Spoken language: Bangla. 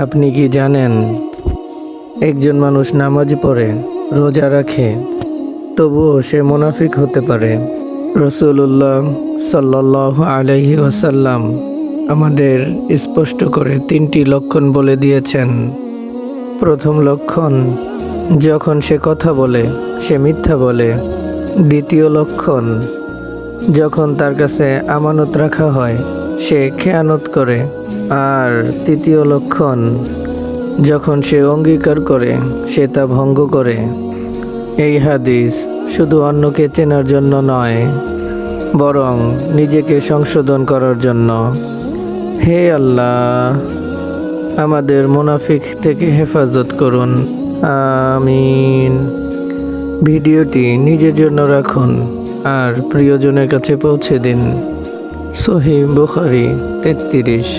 আপনি কি জানেন, একজন মানুষ নামাজ পড়ে, রোজা রাখে, তবুও সে মুনাফিক হতে পারে। রাসূলুল্লাহ সাল্লাল্লাহু আলাইহি ওয়াসাল্লাম আমাদের স্পষ্ট করে 3টি লক্ষণ বলে দিয়েছেন। প্রথম লক্ষণ, যখন সে কথা বলে সে মিথ্যা বলে। দ্বিতীয় লক্ষণ, যখন তার কাছে আমানত রাখা হয় সে খেয়ানত করে। আর তৃতীয় লক্ষণ, যখন সে অঙ্গীকার করে সে তা ভঙ্গ করে। এই হাদিস শুধু অন্যকে চেনার জন্য নয়, বরং নিজেকে সংশোধন করার জন্য। হে আল্লাহ, আমাদের মুনাফিক থেকে হেফাজত করুন, আমিন। ভিডিওটি নিজের জন্য রাখুন আর প্রিয়জনের কাছে পৌঁছে দিন। সহিহ বুখারী 33।